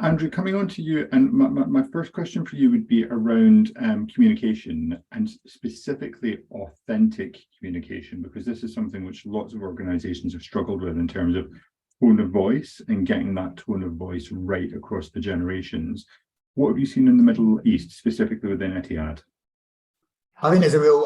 Andrew, coming on to you, and my first question for you would be around communication, and specifically authentic communication, because this is something which lots of organizations have struggled with in terms of tone of voice and getting that tone of voice right across the generations. What have you seen in the Middle East, specifically within Etihad? I think there's a real,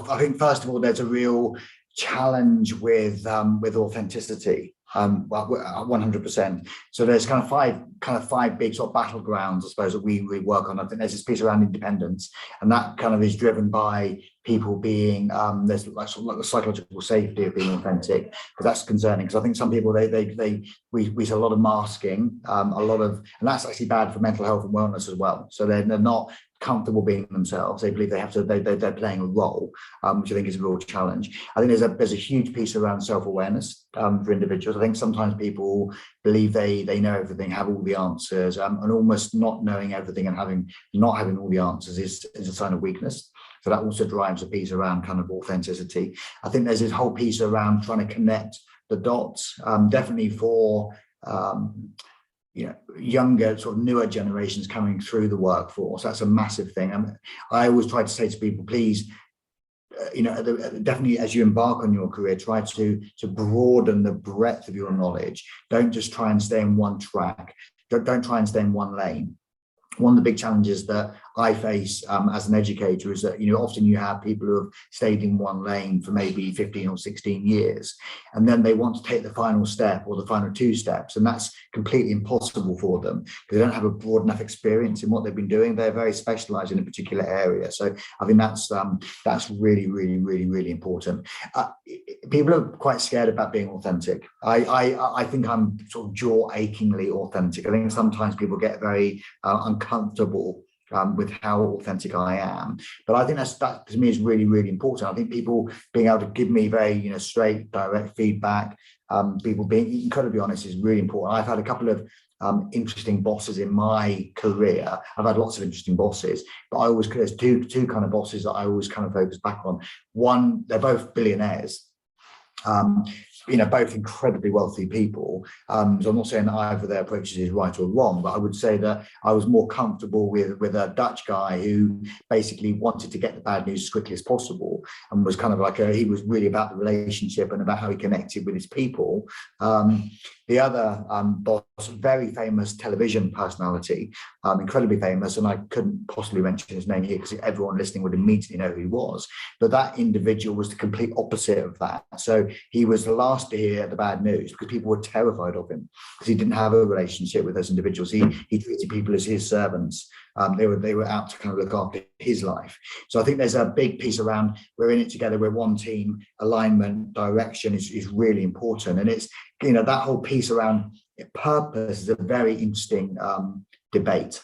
I think first of all, there's a real challenge with authenticity. 100%. So there's kind of five big sort of battlegrounds, I suppose, that we work on. I think there's this piece around independence, and that kind of is driven by people being there's like sort of like the psychological safety of being authentic, because that's concerning. Because I think some people we see a lot of masking, and that's actually bad for mental health and wellness as well. So they're not comfortable being themselves. They believe they're playing a role, which I think is a real challenge. I think there's a huge piece around self-awareness for individuals. I think sometimes people believe they know everything, have all the answers, and almost not knowing everything and not having all the answers is a sign of weakness. So that also drives a piece around kind of authenticity. I think there's this whole piece around trying to connect the dots, definitely for younger, sort of newer generations coming through the workforce. That's a massive thing. I always try to say to people, please, definitely as you embark on your career, try to broaden the breadth of your knowledge. Don't just try and stay in one track. Don't try and stay in one lane. One of the big challenges that I face as an educator is that, often you have people who have stayed in one lane for maybe 15 or 16 years, and then they want to take the final step or the final two steps, and that's completely impossible for them because they don't have a broad enough experience in what they've been doing. They're very specialized in a particular area. So I think that's really, really, really, really important. People are quite scared about being authentic. I think I'm sort of jaw-achingly authentic. I think sometimes people get very uncomfortable with how authentic I am, but I think that to me is really, really important. I think people being able to give me very straight, direct feedback, people being incredibly honest is really important. I've had a couple of interesting bosses in my career. I've had lots of interesting bosses, but there's two kind of bosses that I always kind of focus back on. One, they're both billionaires. Both incredibly wealthy people. So I'm not saying either of their approaches is right or wrong, but I would say that I was more comfortable with a Dutch guy who basically wanted to get the bad news as quickly as possible, and was kind of like he was really about the relationship and about how he connected with his people. The other boss, very famous television personality, incredibly famous, and I couldn't possibly mention his name here because everyone listening would immediately know who he was. But that individual was the complete opposite of that. So he was the last to hear the bad news because people were terrified of him because he didn't have a relationship with those individuals. He treated people as his servants. They were out to kind of look after his life. So I think there's a big piece around we're in it together, we're one team. Alignment, direction is really important, and it's that whole piece around purpose is a very interesting debate.